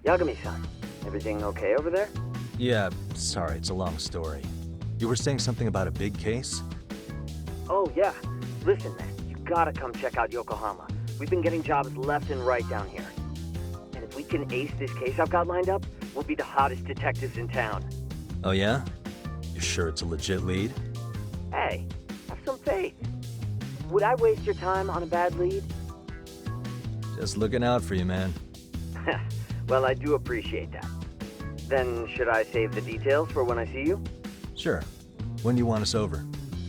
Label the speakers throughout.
Speaker 1: Yagami-san, everything okay over there?
Speaker 2: Yeah, sorry, it's a long story. You were saying something about a big case?
Speaker 1: Oh, yeah. Listen, man, you gotta come check out Yokohama. We've been getting jobs left and right down here. And if we can ace this case I've got lined up, we'll be the hottest detectives in town.
Speaker 2: Oh yeah? You sure it's a legit lead?
Speaker 1: Hey, have some faith. Would I waste your time on a bad lead?
Speaker 2: Just looking out for you, man.
Speaker 1: Well, I do appreciate that. Then, should I save the details for when I see you?
Speaker 2: Sure. When do you want us over?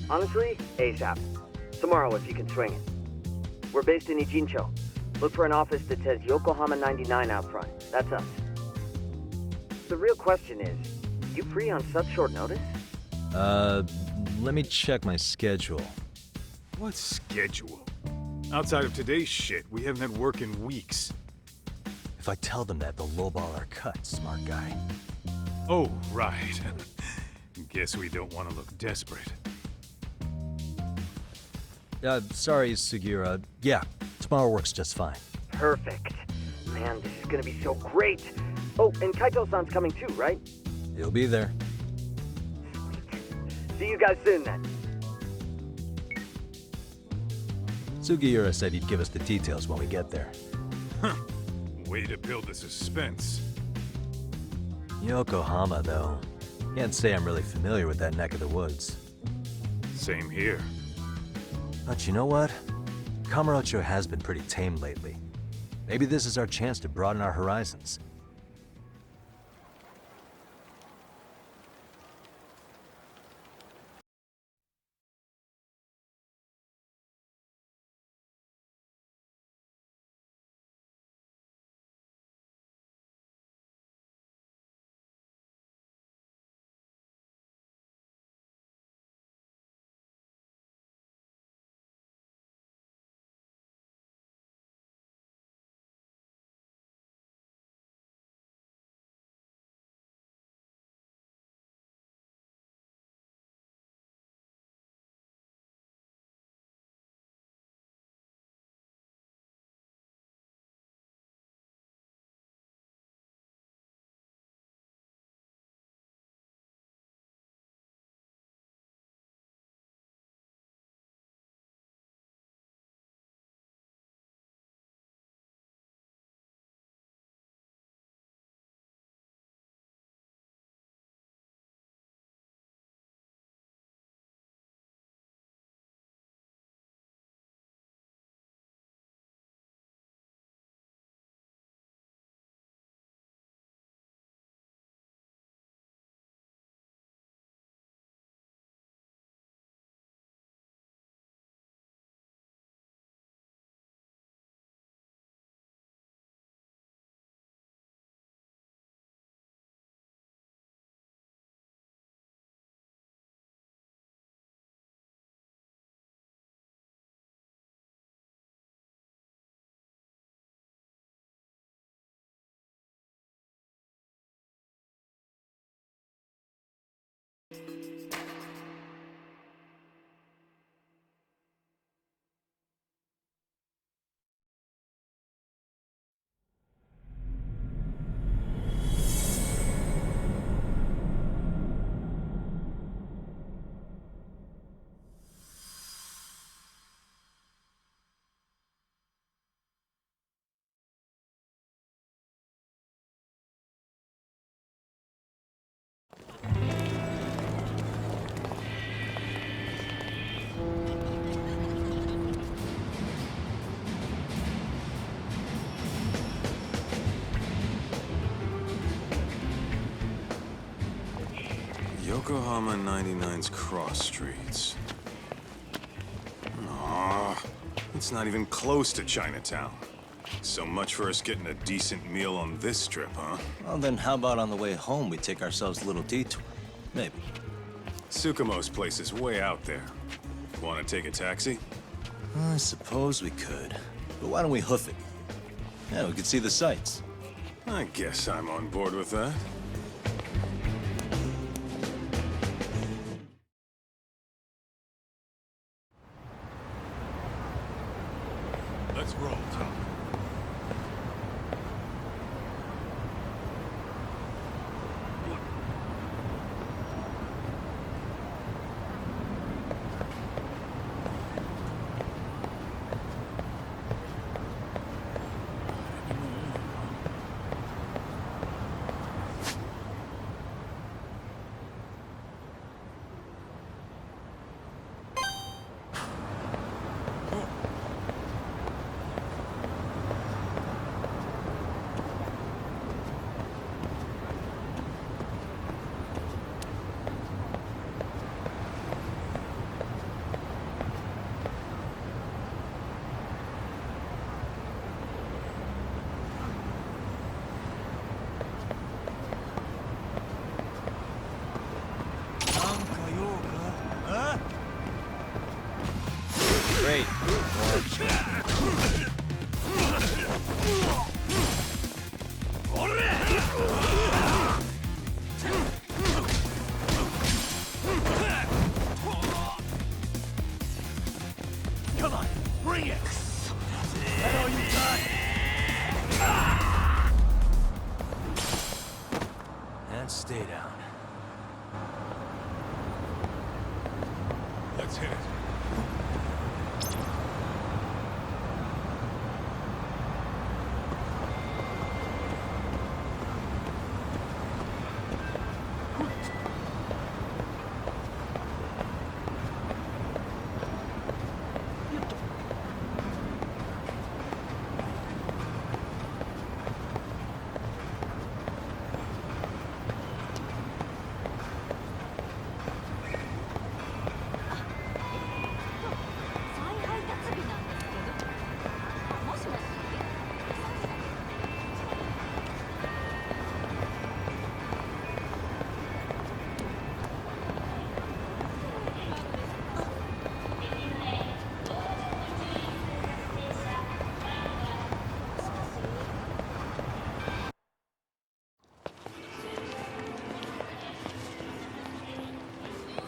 Speaker 1: Honestly, ASAP. Tomorrow if you can swing it. We're based in Ijincho. Look for an office that says Yokohama 99 out front. That's us. The real question is, you free on such short notice?
Speaker 2: Let me check my schedule.
Speaker 3: What schedule? Outside of today's shit, we haven't had work in weeks.
Speaker 2: If I tell them that, they'll lowball our cut, smart guy.
Speaker 3: Oh, right. Guess we don't want to look desperate.
Speaker 2: Sorry, Sugiura. Yeah, tomorrow works just fine.
Speaker 1: Perfect. Man, this is gonna be so great. Oh, and Kaito-san's coming too, right?
Speaker 2: He'll be there.
Speaker 1: See you guys soon then.
Speaker 2: Sugiura said he'd give us the details when we get there.
Speaker 3: Huh. Way to build the suspense.
Speaker 2: Yokohama, though. Can't say I'm really familiar with that neck of the woods.
Speaker 3: Same here.
Speaker 2: But you know what? Kamurocho has been pretty tame lately. Maybe this is our chance to broaden our horizons.
Speaker 4: Yokohama 99's cross streets. Aw, it's not even close to Chinatown. So much for us getting a decent meal on this trip, huh?
Speaker 2: Well, then how about on the way home we take ourselves a little detour? Maybe.
Speaker 4: Tsukumo's place is way out there. Want to take a taxi?
Speaker 2: I suppose we could. But why don't we hoof it? Yeah, we could see the sights.
Speaker 4: I guess I'm on board with that.
Speaker 3: Let's roll, Tom.
Speaker 5: Bring it! That all you got?
Speaker 2: And stay down.
Speaker 3: Let's hit it.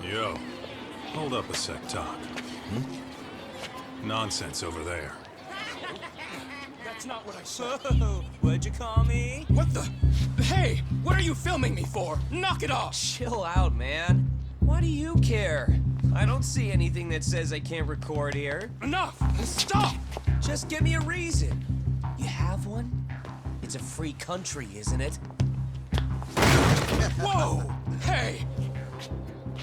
Speaker 3: Yo, hold up a sec, Doc. Nonsense over there.
Speaker 5: That's not what I said.
Speaker 6: Whoa, what'd you call me?
Speaker 5: What the? Hey, what are you filming me for? Knock it off!
Speaker 6: Chill out, man. Why do you care? I don't see anything that says I can't record here.
Speaker 5: Enough! Stop!
Speaker 6: Just give me a reason. You have one? It's a free country, isn't it?
Speaker 5: Whoa! Hey!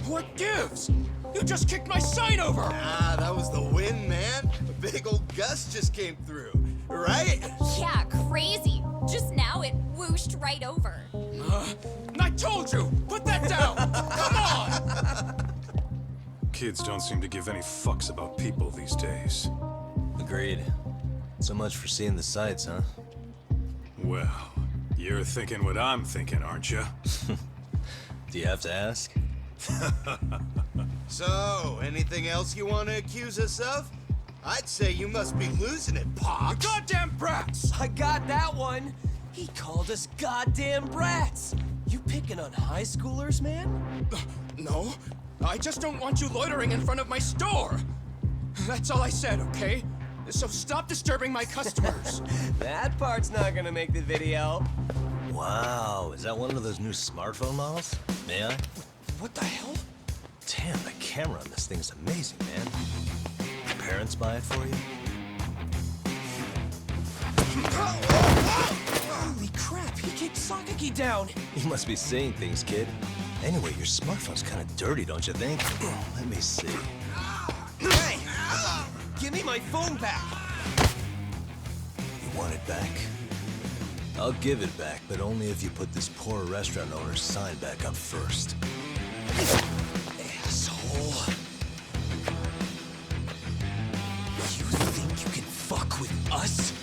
Speaker 5: What gives? You just kicked my sign over!
Speaker 7: Ah, that was the wind, man. A big old gust just came through, right?
Speaker 8: Yeah, crazy. Just now it whooshed right over.
Speaker 5: I told you! Put that down! Come on!
Speaker 4: Kids don't seem to give any fucks about people these days.
Speaker 2: Agreed. So much for seeing the sights, huh?
Speaker 4: Well, you're thinking what I'm thinking, aren't you?
Speaker 2: Do you have to ask?
Speaker 7: So, anything else you want to accuse us of? I'd say you must be losing it, Pops.
Speaker 5: Goddamn brats!
Speaker 6: I got that one. He called us goddamn brats. You picking on high schoolers, man?
Speaker 5: No, I just don't want you loitering in front of my store. That's all I said, okay? So stop disturbing my customers.
Speaker 6: That part's not gonna make the video.
Speaker 2: Wow, is that one of those new smartphone models? May I?
Speaker 5: What the hell?
Speaker 2: Damn, the camera on this thing is amazing, man. Your parents buy it for you?
Speaker 6: Holy crap, he kicked Sakaki down.
Speaker 2: You must be seeing things, kid. Anyway, your smartphone's kind of dirty, don't you think? Let me see.
Speaker 6: Hey! Give me my phone back!
Speaker 2: You want it back? I'll give it back, but only if you put this poor restaurant owner's sign back up first.
Speaker 6: Asshole. You think you can fuck with us?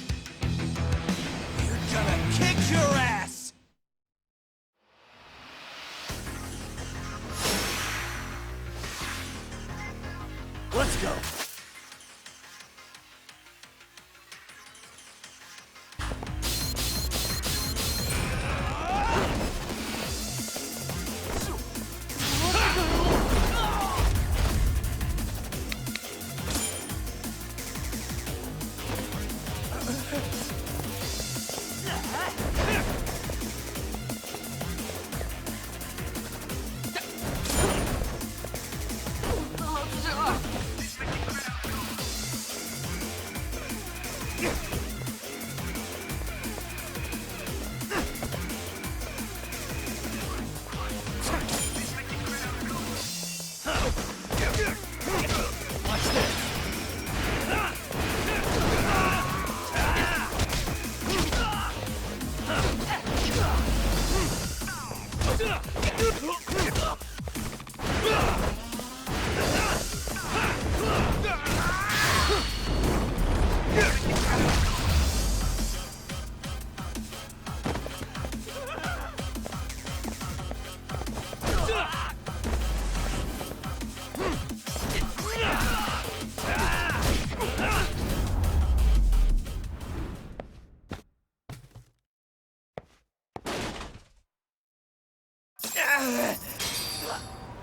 Speaker 6: We're gonna kick your ass!
Speaker 5: Let's go.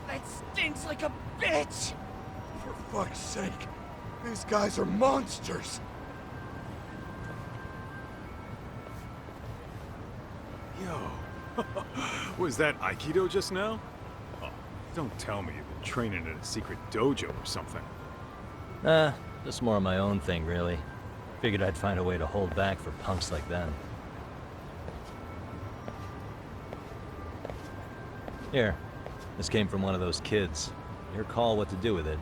Speaker 5: That stinks like a bitch! For fuck's sake. These guys are monsters.
Speaker 3: Yo, was that Aikido just now? Oh, don't tell me you've been training in a secret dojo or something.
Speaker 2: Just more of my own thing, really. Figured I'd find a way to hold back for punks like them. Here, this came from one of those kids. Your call what to do with it.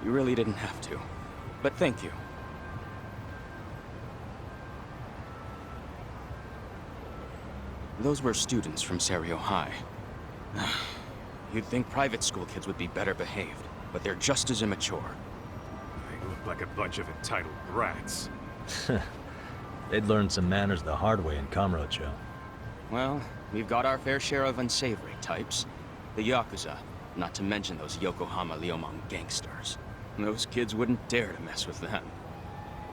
Speaker 5: You really didn't have to. But thank you. Those were students from Serio High. You'd think private school kids would be better behaved, but they're just as immature.
Speaker 3: They look like a bunch of entitled brats.
Speaker 2: They'd learned some manners the hard way in Kamurocho.
Speaker 5: Well, we've got our fair share of unsavory types. The Yakuza, not to mention those Yokohama Liumang gangsters. Those kids wouldn't dare to mess with them.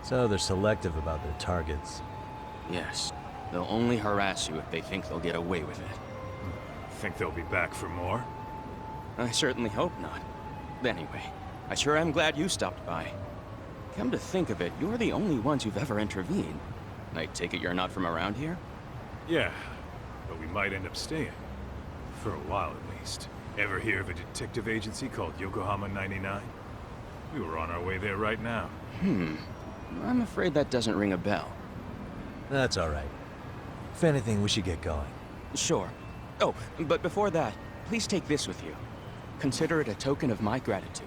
Speaker 2: So they're selective about their targets.
Speaker 5: Yes, they'll only harass you if they think they'll get away with it.
Speaker 3: Think they'll be back for more?
Speaker 5: I certainly hope not. Anyway, I sure am glad you stopped by. Come to think of it, you're the only ones who've ever intervened. I take it you're not from around here?
Speaker 3: Yeah, but we might end up staying. For a while at least. Ever hear of a detective agency called Yokohama 99? We were on our way there right now.
Speaker 5: I'm afraid that doesn't ring a bell.
Speaker 2: That's all right. If anything, we should get going.
Speaker 5: Sure. Oh, but before that, please take this with you. Consider it a token of my gratitude.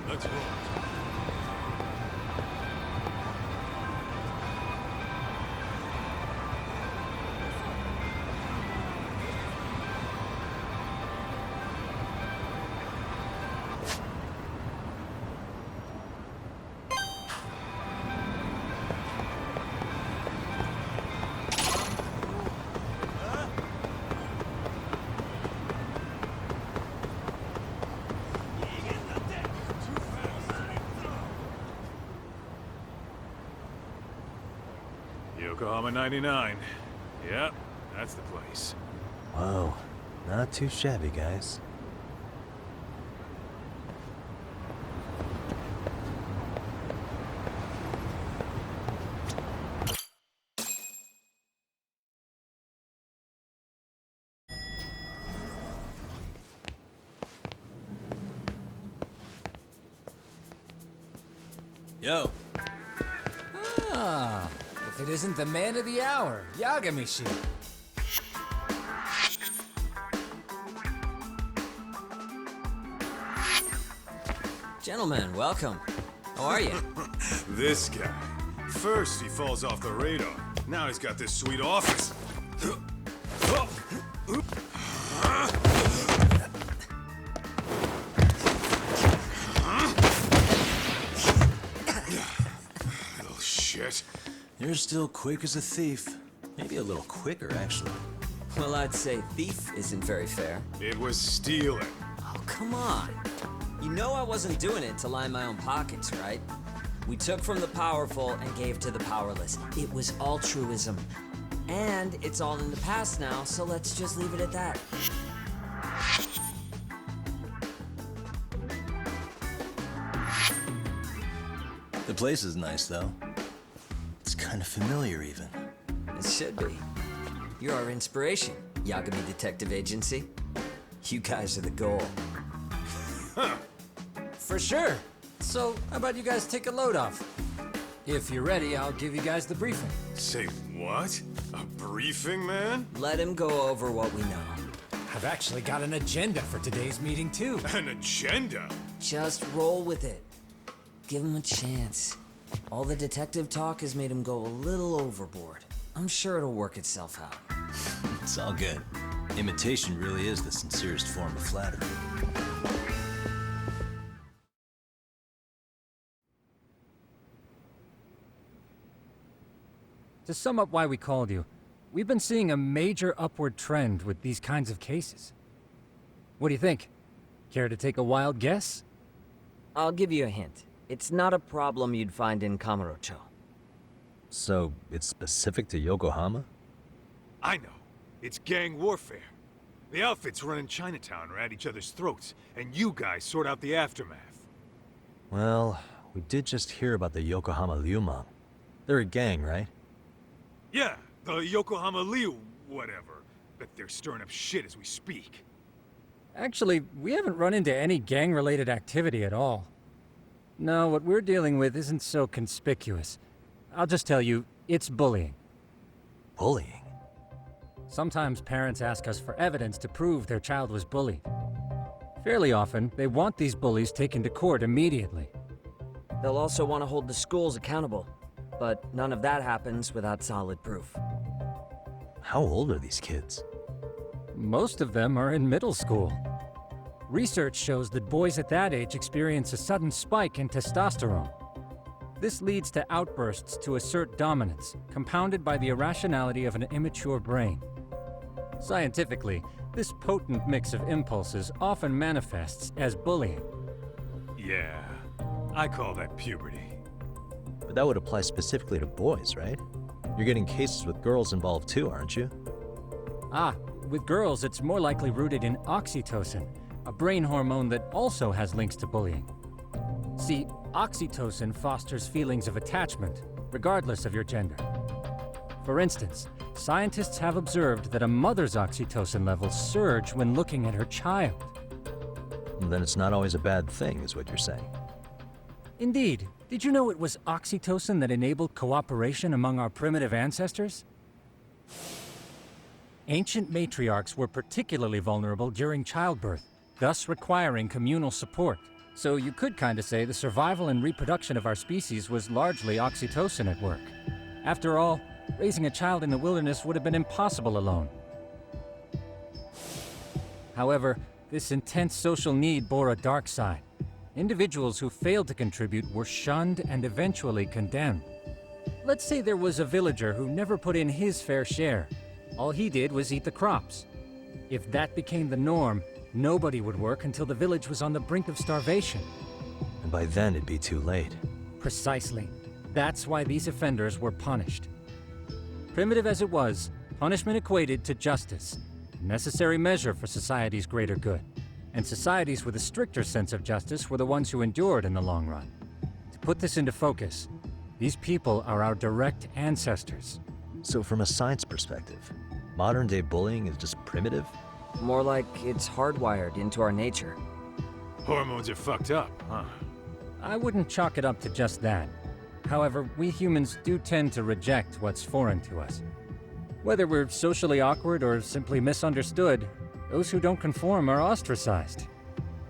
Speaker 3: Let's roll. Yokohama 99. Yep, that's the place.
Speaker 2: Whoa, not too shabby, guys. Yo.
Speaker 9: Ah, if it isn't the man of the hour, Yagami-shi.
Speaker 6: Gentlemen, welcome. How are you?
Speaker 4: This guy. First, he falls off the radar. Now he's got this sweet office. Little shit.
Speaker 2: You're still quick as a thief. Maybe a little quicker, actually.
Speaker 6: Well, I'd say thief isn't very fair.
Speaker 4: It was stealing.
Speaker 6: Oh, come on. You know I wasn't doing it to line my own pockets, right? We took from the powerful and gave to the powerless. It was altruism. And it's all in the past now, so let's just leave it at that.
Speaker 2: The place is nice, though. It's kind of familiar, even.
Speaker 6: It should be. You're our inspiration, Yagami Detective Agency. You guys are the goal.
Speaker 9: For sure. So, how about you guys take a load off? If you're ready, I'll give you guys the briefing.
Speaker 4: Say what? A briefing, man?
Speaker 6: Let him go over what we know.
Speaker 9: I've actually got an agenda for today's meeting, too.
Speaker 4: An agenda?
Speaker 6: Just roll with it. Give him a chance. All the detective talk has made him go a little overboard. I'm sure it'll work itself out.
Speaker 2: It's all good. Imitation really is the sincerest form of flattery.
Speaker 9: To sum up why we called you, we've been seeing a major upward trend with these kinds of cases. What do you think? Care to take a wild guess?
Speaker 6: I'll give you a hint. It's not a problem you'd find in Kamurocho.
Speaker 2: So, it's specific to Yokohama?
Speaker 3: I know. It's gang warfare. The outfits running Chinatown are at each other's throats, and you guys sort out the aftermath.
Speaker 2: Well, we did just hear about the Yokohama Liumang. They're a gang, right?
Speaker 3: Yeah, the Yokohama Liu whatever. Bet they're stirring up shit as we speak.
Speaker 9: Actually, we haven't run into any gang-related activity at all. No, what we're dealing with isn't so conspicuous. I'll just tell you, it's bullying.
Speaker 2: Bullying?
Speaker 9: Sometimes parents ask us for evidence to prove their child was bullied. Fairly often, they want these bullies taken to court immediately.
Speaker 6: They'll also want to hold the schools accountable, but none of that happens without solid proof.
Speaker 2: How old are these kids?
Speaker 9: Most of them are in middle school. Research shows that boys at that age experience a sudden spike in testosterone. This leads to outbursts to assert dominance, compounded by the irrationality of an immature brain. Scientifically, this potent mix of impulses often manifests as bullying.
Speaker 3: Yeah, I call that puberty.
Speaker 2: But that would apply specifically to boys, right? You're getting cases with girls involved too, aren't you?
Speaker 9: Ah, with girls it's more likely rooted in oxytocin, a brain hormone that also has links to bullying. See, oxytocin fosters feelings of attachment, regardless of your gender. For instance, scientists have observed that a mother's oxytocin levels surge when looking at her child.
Speaker 2: Then it's not always a bad thing, is what you're saying.
Speaker 9: Indeed. Did you know it was oxytocin that enabled cooperation among our primitive ancestors? Ancient matriarchs were particularly vulnerable during childbirth, thus requiring communal support. So you could kinda say the survival and reproduction of our species was largely oxytocin at work. After all, raising a child in the wilderness would have been impossible alone. However, this intense social need bore a dark side. Individuals who failed to contribute were shunned and eventually condemned. Let's say there was a villager who never put in his fair share. All he did was eat the crops. If that became the norm, nobody would work until the village was on the brink of starvation.
Speaker 2: And by then it'd be too late.
Speaker 9: Precisely. That's why these offenders were punished. Primitive as it was, punishment equated to justice, a necessary measure for society's greater good. And societies with a stricter sense of justice were the ones who endured in the long run. To put this into focus, these people are our direct ancestors.
Speaker 2: So from a science perspective, modern-day bullying is just primitive?
Speaker 6: More like it's hardwired into our nature.
Speaker 3: Hormones are fucked up, huh?
Speaker 9: I wouldn't chalk it up to just that. However, we humans do tend to reject what's foreign to us. Whether we're socially awkward or simply misunderstood, those who don't conform are ostracized.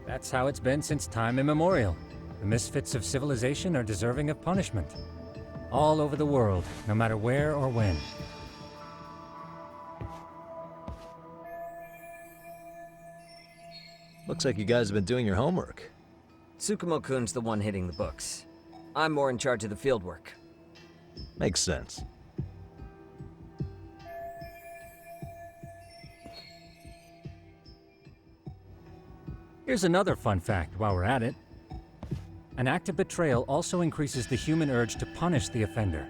Speaker 9: That's how it's been since time immemorial. The misfits of civilization are deserving of punishment. All over the world, no matter where or when.
Speaker 2: Looks like you guys have been doing your homework.
Speaker 6: Tsukumo-kun's the one hitting the books. I'm more in charge of the field work.
Speaker 2: Makes sense.
Speaker 9: Here's another fun fact while we're at it. An act of betrayal also increases the human urge to punish the offender.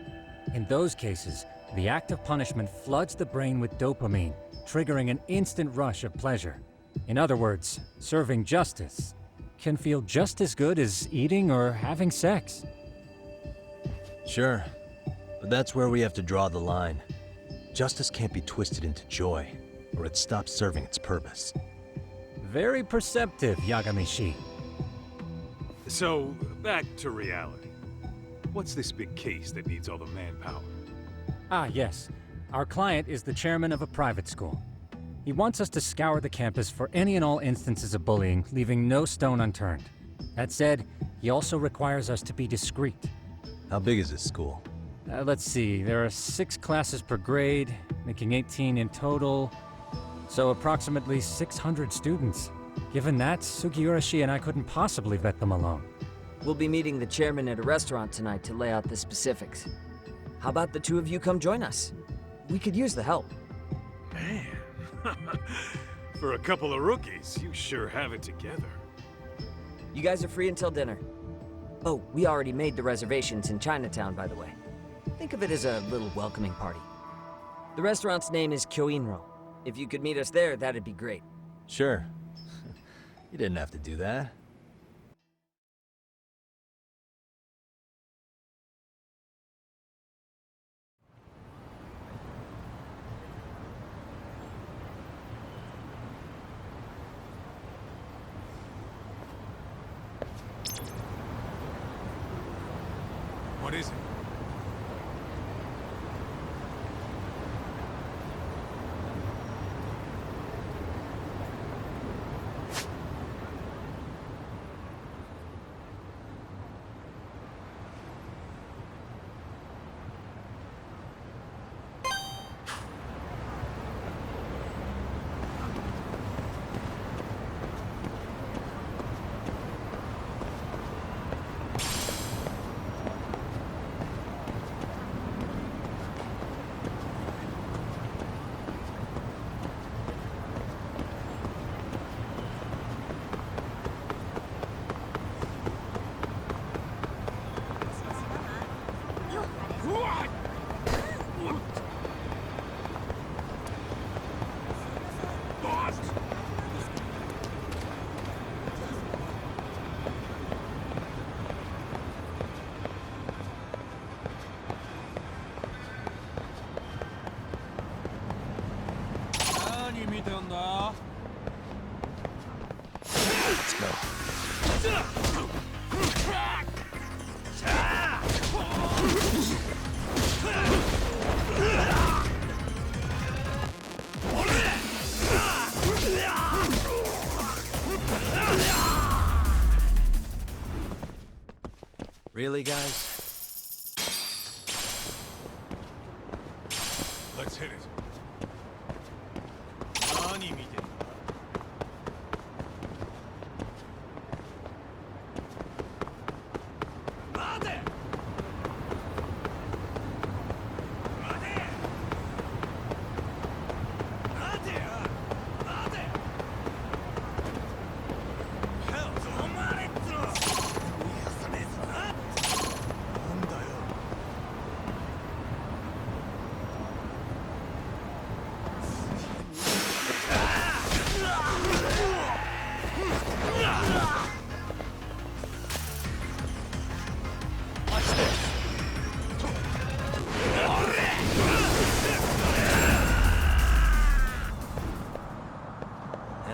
Speaker 9: In those cases, the act of punishment floods the brain with dopamine, triggering an instant rush of pleasure. In other words, serving justice can feel just as good as eating or having sex.
Speaker 2: Sure, but that's where we have to draw the line. Justice can't be twisted into joy, or it stops serving its purpose.
Speaker 9: Very perceptive, Yagami-shi.
Speaker 3: So, back to reality. What's this big case that needs all the manpower?
Speaker 9: Ah, yes. Our client is the chairman of a private school. He wants us to scour the campus for any and all instances of bullying, leaving no stone unturned. That said, he also requires us to be discreet.
Speaker 2: How big is this school?
Speaker 9: Let's see, there are 6 classes per grade, making 18 in total. So approximately 600 students. Given that, Sugiurashi and I couldn't possibly vet them alone.
Speaker 6: We'll be meeting the chairman at a restaurant tonight to lay out the specifics. How about the two of you come join us? We could use the help.
Speaker 3: Man, for a couple of rookies, you sure have it together.
Speaker 6: You guys are free until dinner. Oh, we already made the reservations in Chinatown, by the way. Think of it as a little welcoming party. The restaurant's name is Kyoinro. If you could meet us there, that'd be great.
Speaker 2: Sure. You didn't have to do that.
Speaker 3: What is it?
Speaker 2: Let's go. Really, guys?
Speaker 3: Let's hit it.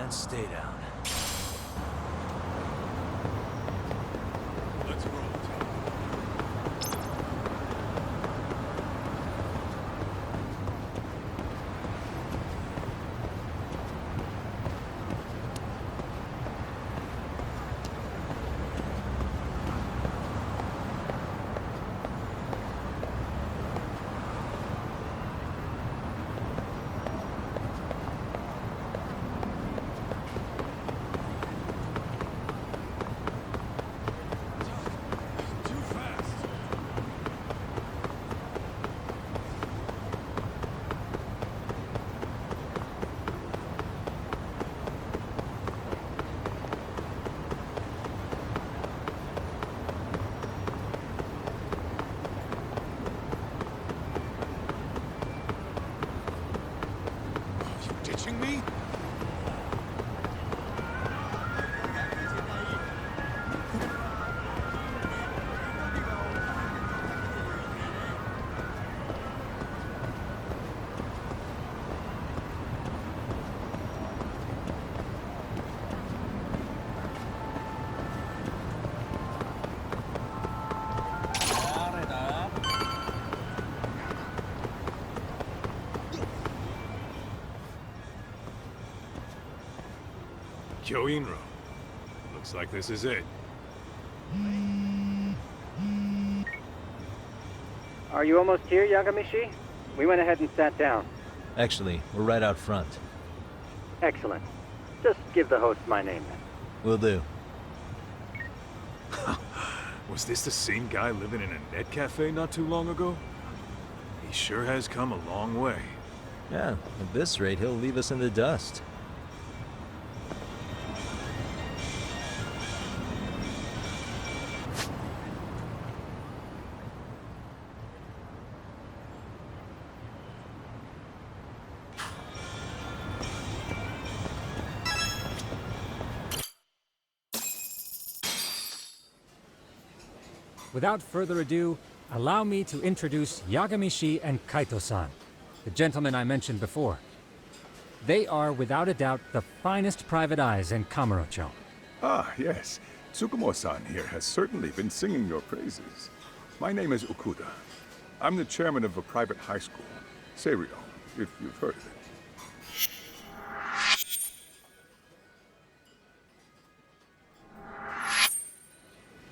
Speaker 2: And stay down.
Speaker 3: Let's roll. Ditching me? Kyoinro. Looks like this is it.
Speaker 10: Are you almost here, Yagamishi? We went ahead and sat down.
Speaker 2: Actually, we're right out front.
Speaker 10: Excellent. Just give the host my name then.
Speaker 2: Will do.
Speaker 3: Was this the same guy living in a net cafe not too long ago? He sure has come a long way.
Speaker 2: Yeah, at this rate, he'll leave us in the dust.
Speaker 9: without further ado, allow me to introduce Yagami-shi and Kaito-san, the gentlemen I mentioned before. They are, without a doubt, the finest private eyes in Kamurocho.
Speaker 11: Ah, yes. Tsukumo-san here has certainly been singing your praises. My name is Okuda. I'm the chairman of a private high school, Seiryo, if you've heard of it.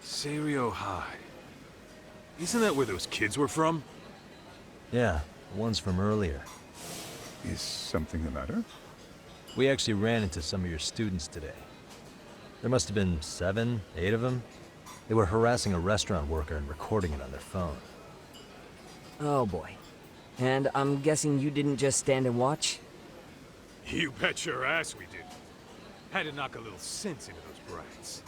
Speaker 3: Seiryo High. Isn't that where those kids were from?
Speaker 2: Yeah, the ones from earlier.
Speaker 11: Is something the matter?
Speaker 2: We actually ran into some of your students today. There must have been 7, 8 of them. They were harassing a restaurant worker and recording it on their phone.
Speaker 6: Oh boy. And I'm guessing you didn't just stand and watch?
Speaker 3: You bet your ass we did. Had to knock a little sense into those brats.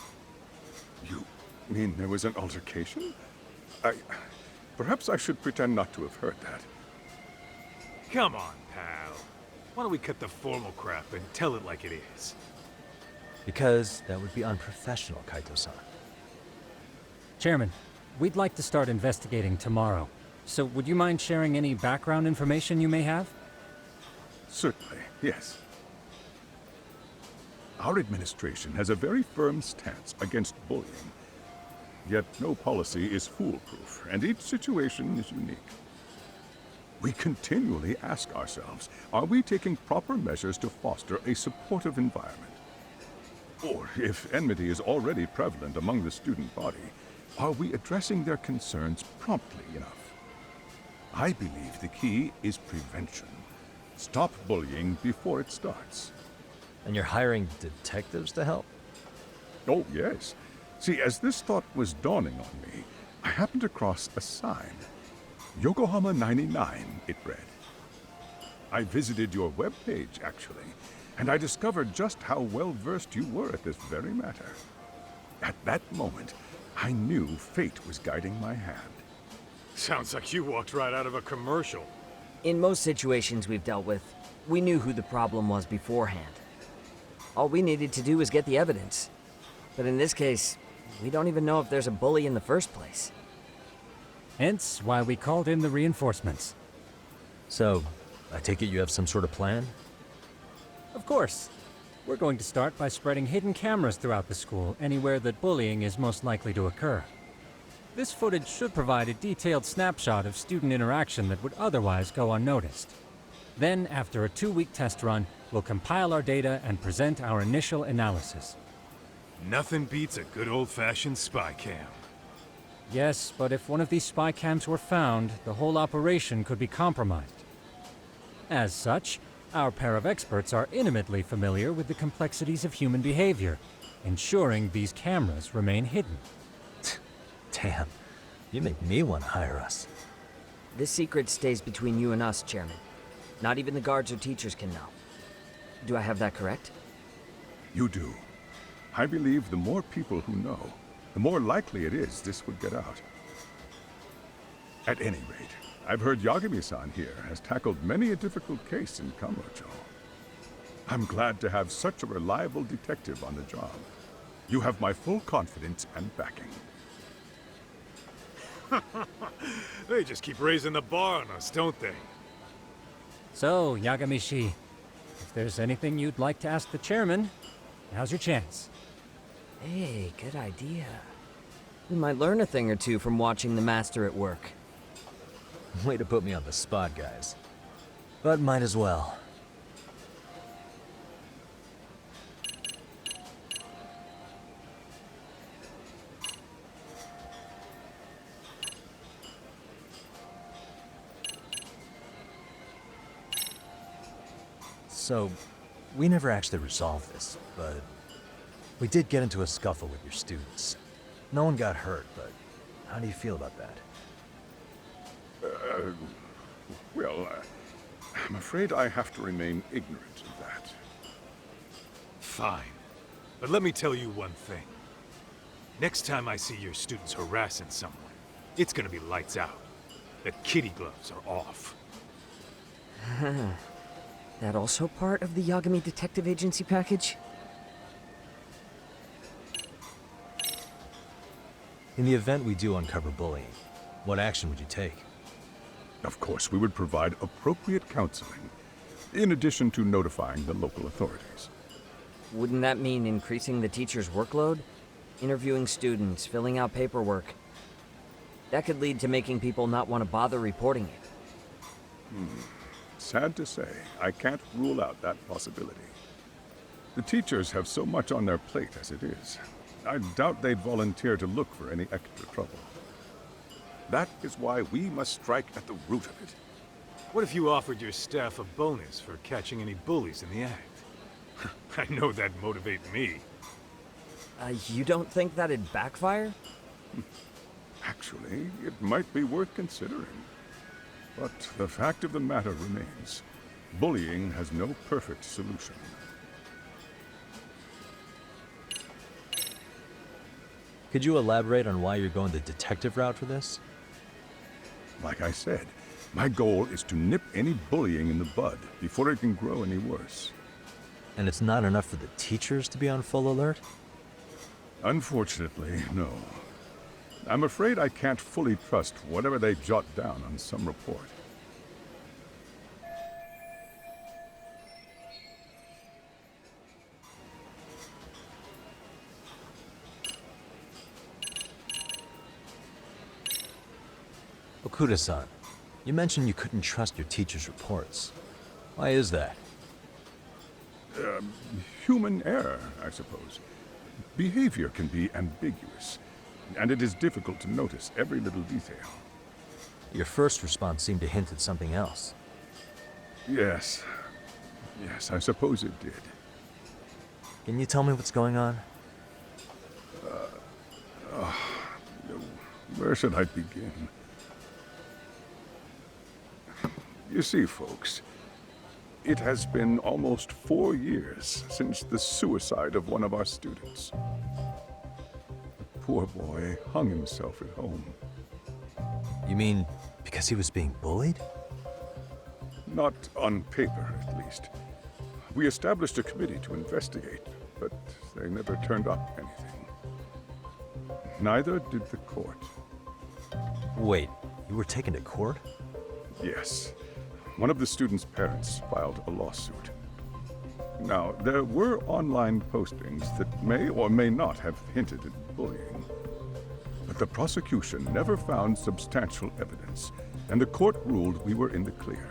Speaker 11: You mean there was an altercation? Perhaps I should pretend not to have heard that.
Speaker 3: Come on, pal. Why don't we cut the formal crap and tell it like it is?
Speaker 2: Because that would be unprofessional, Kaito-san.
Speaker 9: Chairman, we'd like to start investigating tomorrow. So would you mind sharing any background information you may have?
Speaker 11: Certainly, yes. Our administration has a very firm stance against bullying. Yet no policy is foolproof, and each situation is unique. We continually ask ourselves, are we taking proper measures to foster a supportive environment? Or, if enmity is already prevalent among the student body, are we addressing their concerns promptly enough? I believe the key is prevention. Stop bullying before it starts.
Speaker 2: And you're hiring detectives to help?
Speaker 11: Oh, yes. See, as this thought was dawning on me, I happened across a sign. Yokohama 99, it read. I visited your webpage, actually, and I discovered just how well-versed you were at this very matter. At that moment, I knew fate was guiding my hand.
Speaker 3: Sounds like you walked right out of a commercial.
Speaker 6: In most situations we've dealt with, we knew who the problem was beforehand. All we needed to do was get the evidence. But in this case, we don't even know if there's a bully in the first place.
Speaker 9: Hence why we called in the reinforcements.
Speaker 2: So, I take it you have some sort of plan?
Speaker 9: Of course. We're going to start by spreading hidden cameras throughout the school, anywhere that bullying is most likely to occur. This footage should provide a detailed snapshot of student interaction that would otherwise go unnoticed. Then, after a 2-week test run, we'll compile our data and present our initial analysis.
Speaker 3: Nothing beats a good old-fashioned spy cam.
Speaker 9: Yes, but if one of these spy cams were found, the whole operation could be compromised. As such, our pair of experts are intimately familiar with the complexities of human behavior, ensuring these cameras remain hidden.
Speaker 2: Damn, you make me want to hire us.
Speaker 6: This secret stays between you and us, Chairman. Not even the guards or teachers can know. Do I have that correct?
Speaker 11: You do. I believe the more people who know, the more likely it is this would get out. At any rate, I've heard Yagami-san here has tackled many a difficult case in Kamurocho. I'm glad to have such a reliable detective on the job. You have my full confidence and backing.
Speaker 3: They just keep raising the bar on us, don't they?
Speaker 9: So, Yagami-shi, if there's anything you'd like to ask the chairman, now's your chance.
Speaker 6: Hey, good idea. We might learn a thing or two from watching the master at work.
Speaker 2: Way to put me on the spot, guys. But might as well. So, we never actually resolved this, but we did get into a scuffle with your students. No one got hurt, but how do you feel about that?
Speaker 11: I'm afraid I have to remain ignorant of that.
Speaker 3: Fine. But let me tell you one thing. Next time I see your students harassing someone, it's gonna be lights out. The kitty gloves are off.
Speaker 6: That also part of the Yagami Detective Agency package?
Speaker 2: In the event we do uncover bullying, what action would you take?
Speaker 11: Of course, we would provide appropriate counseling, in addition to notifying the local authorities.
Speaker 6: Wouldn't that mean increasing the teacher's workload? Interviewing students, filling out paperwork. That could lead to making people not want to bother reporting it.
Speaker 11: Sad to say, I can't rule out that possibility. The teachers have so much on their plate as it is. I doubt they'd volunteer to look for any extra trouble. That is why we must strike at the root of it.
Speaker 3: What if you offered your staff a bonus for catching any bullies in the act? I know that'd motivate me.
Speaker 6: You don't think that'd backfire?
Speaker 11: Actually, it might be worth considering. But the fact of the matter remains, bullying has no perfect solution.
Speaker 2: Could you elaborate on why you're going the detective route for this?
Speaker 11: Like I said, my goal is to nip any bullying in the bud before it can grow any worse.
Speaker 2: And it's not enough for the teachers to be on full alert?
Speaker 11: Unfortunately, no. I'm afraid I can't fully trust whatever they jot down on some report.
Speaker 2: Okuda-san, you mentioned you couldn't trust your teacher's reports. Why is that?
Speaker 11: Human error, I suppose. Behavior can be ambiguous, and it is difficult to notice every little detail.
Speaker 2: Your first response seemed to hint at something else.
Speaker 11: Yes. Yes, I suppose it did.
Speaker 2: Can you tell me what's going on?
Speaker 11: Where should I begin? You see, folks, it has been almost 4 years since the suicide of one of our students. The poor boy hung himself at home.
Speaker 2: You mean because he was being bullied?
Speaker 11: Not on paper, at least. We established a committee to investigate, but they never turned up anything. Neither did the court.
Speaker 2: Wait, you were taken to court?
Speaker 11: Yes. One of the students' parents filed a lawsuit. Now, there were online postings that may or may not have hinted at bullying. But the prosecution never found substantial evidence, and the court ruled we were in the clear.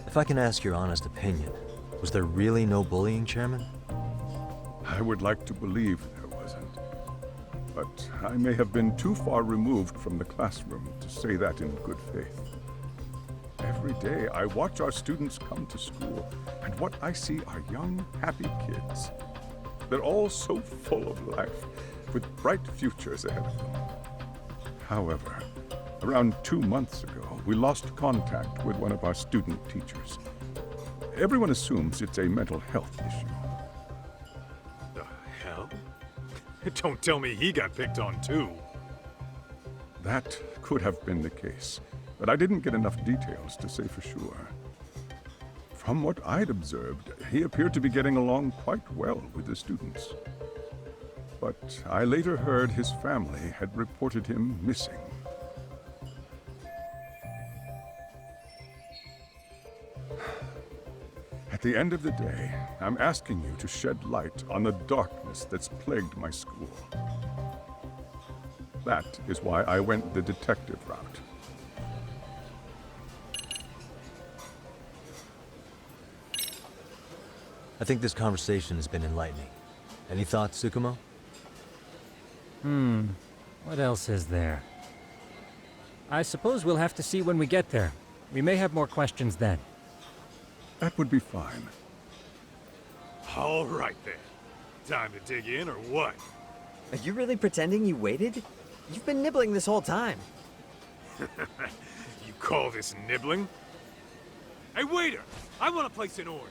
Speaker 2: If I can ask your honest opinion, was there really no bullying, Chairman?
Speaker 11: I would like to believe there wasn't. But I may have been too far removed from the classroom to say that in good faith. Every day I watch our students come to school, and what I see are young, happy kids. They're all so full of life, with bright futures ahead of them. However, around 2 months ago, we lost contact with one of our student teachers. Everyone assumes it's a mental health issue.
Speaker 3: The hell? Don't tell me he got picked on too.
Speaker 11: That could have been the case, but I didn't get enough details to say for sure. From what I'd observed, he appeared to be getting along quite well with the students. But I later heard his family had reported him missing. At the end of the day, I'm asking you to shed light on the darkness that's plagued my school. That is why I went the detective route.
Speaker 2: I think this conversation has been enlightening. Any thoughts, Tsukumo?
Speaker 9: What else is there? I suppose we'll have to see when we get there. We may have more questions then.
Speaker 11: That would be fine.
Speaker 3: All right then. Time to dig in or what?
Speaker 6: Are you really pretending you waited? You've been nibbling this whole time.
Speaker 3: You call this nibbling? Hey waiter, I want to place an order.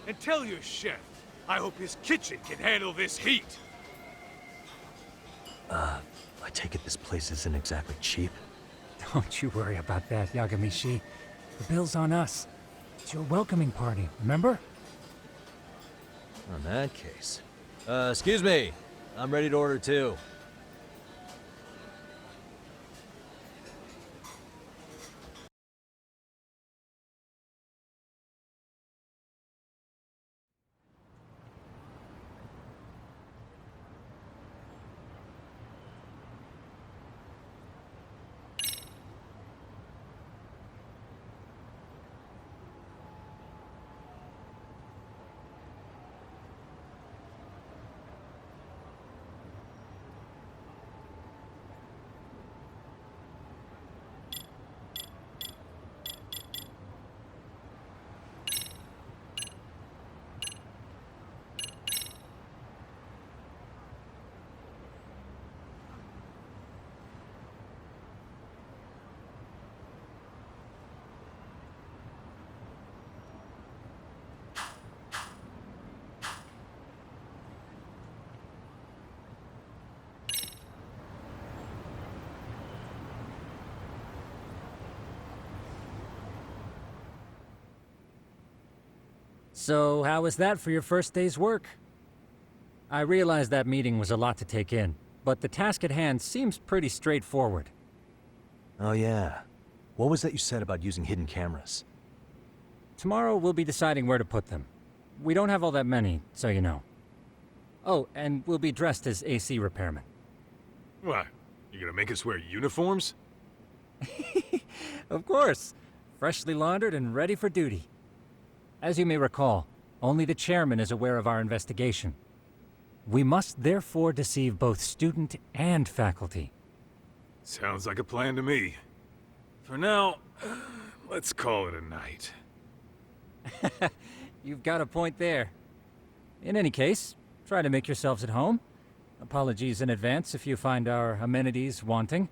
Speaker 3: And tell your chef, I hope his kitchen can handle this heat.
Speaker 2: I take it this place isn't exactly cheap?
Speaker 9: Don't you worry about that, Yagamishi. The bill's on us. It's your welcoming party, remember?
Speaker 2: In that case. Excuse me. I'm ready to order too.
Speaker 9: So, how was that for your first day's work? I realize that meeting was a lot to take in, but the task at hand seems pretty straightforward.
Speaker 2: Oh yeah. What was that you said about using hidden cameras?
Speaker 9: Tomorrow we'll be deciding where to put them. We don't have all that many, so you know. Oh, and we'll be dressed as AC repairmen.
Speaker 3: What? You gonna make us wear uniforms?
Speaker 9: Of course. Freshly laundered and ready for duty. As you may recall, only the chairman is aware of our investigation. We must therefore deceive both student and faculty.
Speaker 3: Sounds like a plan to me. For now, let's call it a night.
Speaker 9: You've got a point there. In any case, try to make yourselves at home. Apologies in advance if you find our amenities wanting.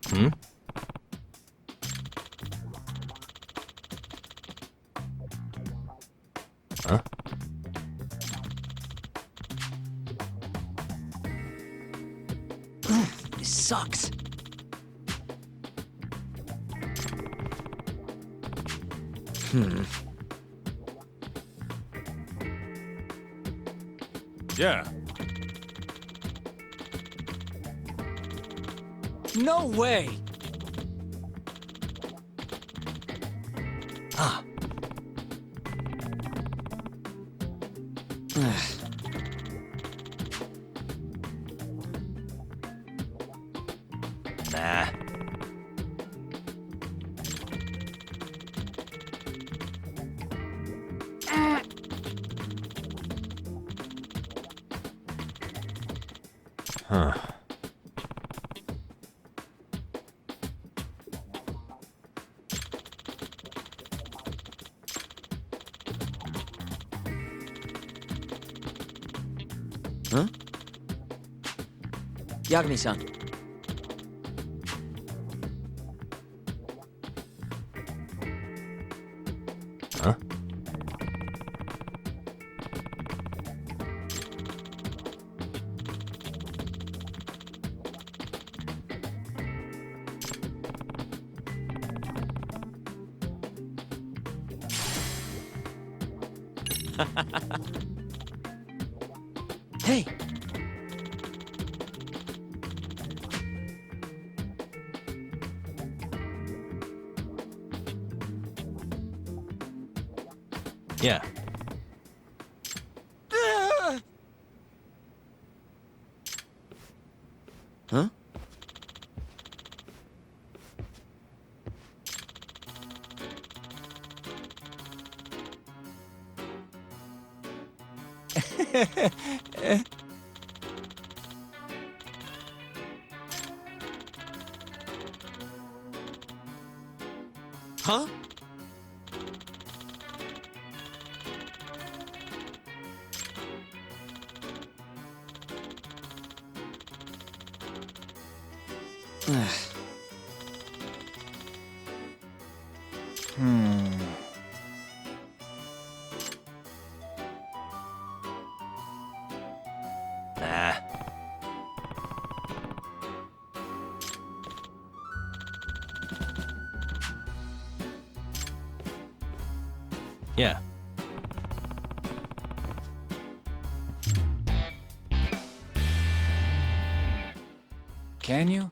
Speaker 2: Hmm? Huh?
Speaker 6: This sucks.
Speaker 3: Yeah.
Speaker 6: No way!
Speaker 2: Ah. Nah. Huh.
Speaker 6: Huh? Yagami-san.
Speaker 2: Huh?
Speaker 6: Hey!
Speaker 2: Yeah.
Speaker 6: Huh? Huh?
Speaker 2: Nah. Yeah.
Speaker 9: Can you?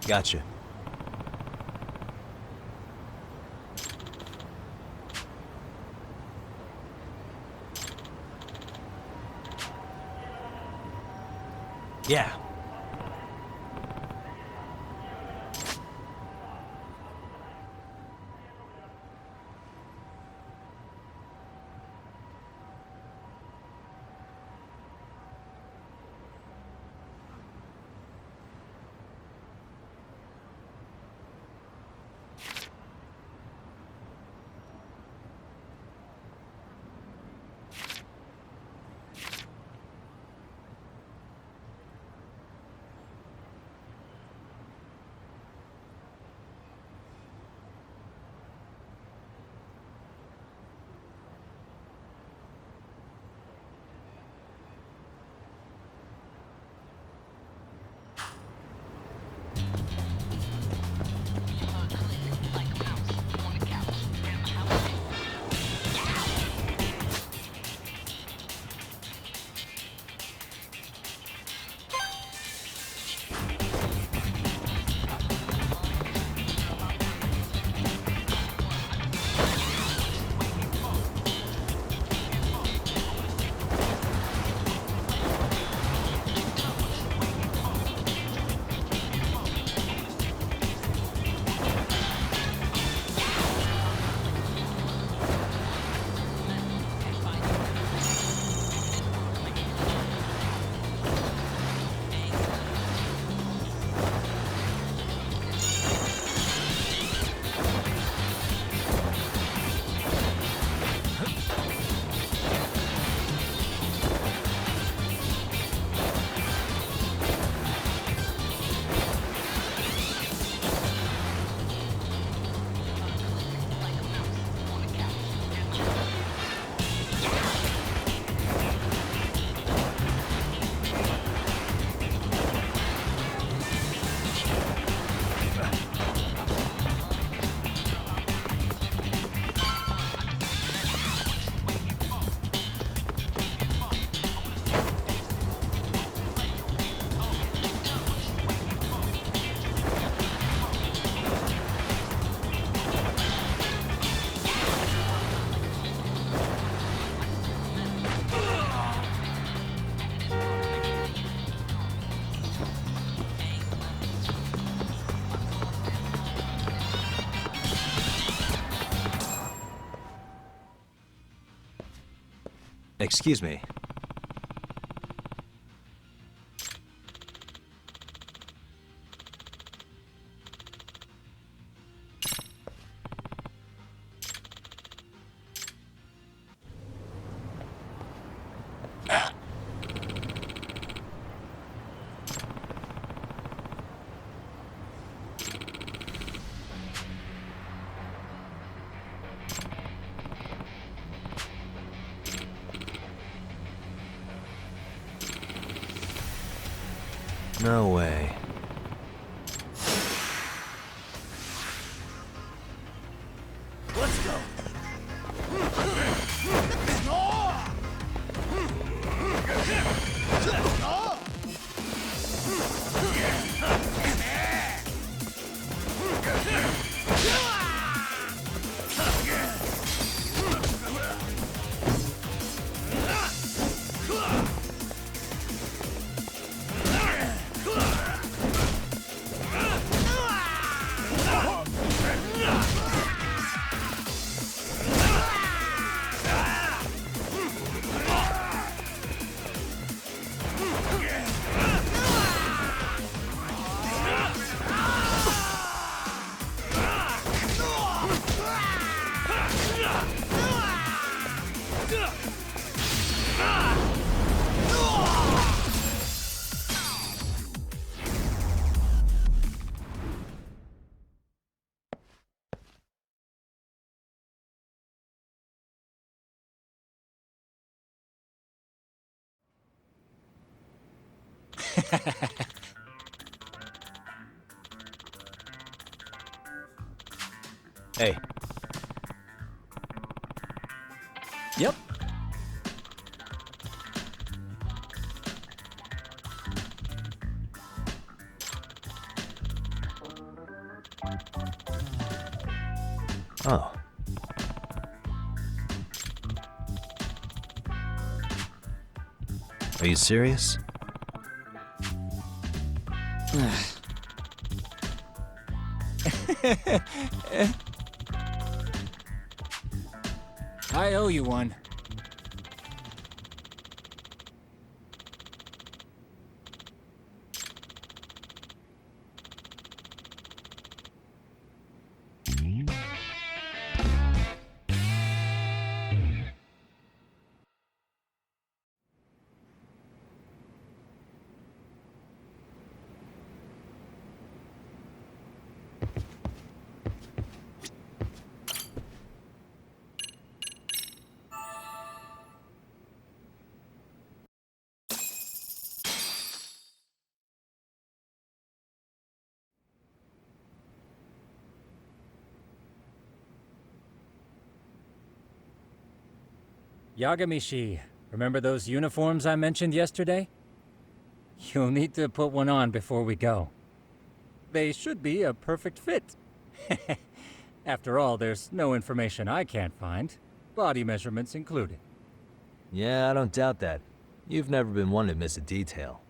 Speaker 2: Gotcha. Yeah. Excuse me. No way.
Speaker 7: Let's go.
Speaker 2: Hey.
Speaker 6: Yep.
Speaker 2: Oh. Are you serious?
Speaker 9: I owe you one. Yagamishi, remember those uniforms I mentioned yesterday? You'll need to put one on before we go. They should be a perfect fit. After all, there's no information I can't find, body measurements included.
Speaker 2: Yeah, I don't doubt that. You've never been one to miss a detail.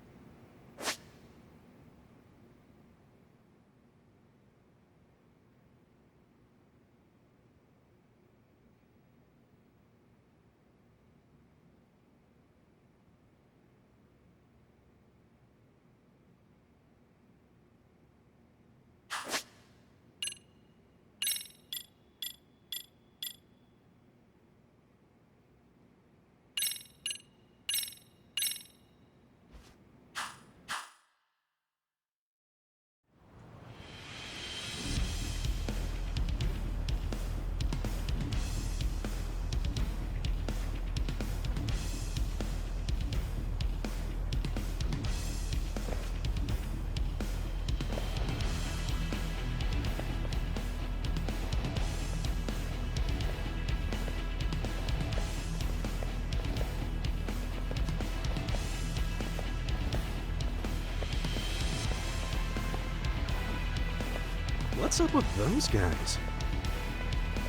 Speaker 12: What's up with those guys?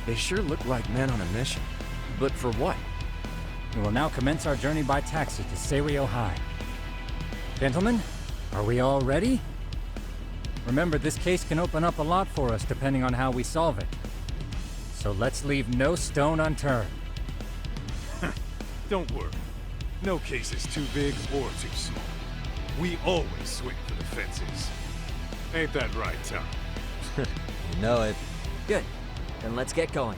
Speaker 12: They sure look like men on a mission. But for what?
Speaker 9: We will now commence our journey by taxi to Seiryo High. Gentlemen, are we all ready? Remember, this case can open up a lot for us depending on how we solve it. So let's leave no stone unturned.
Speaker 3: Don't worry. No case is too big or too small. We always swing for the fences. Ain't that right, Tom?
Speaker 2: You know it.
Speaker 6: Good. Then let's get going.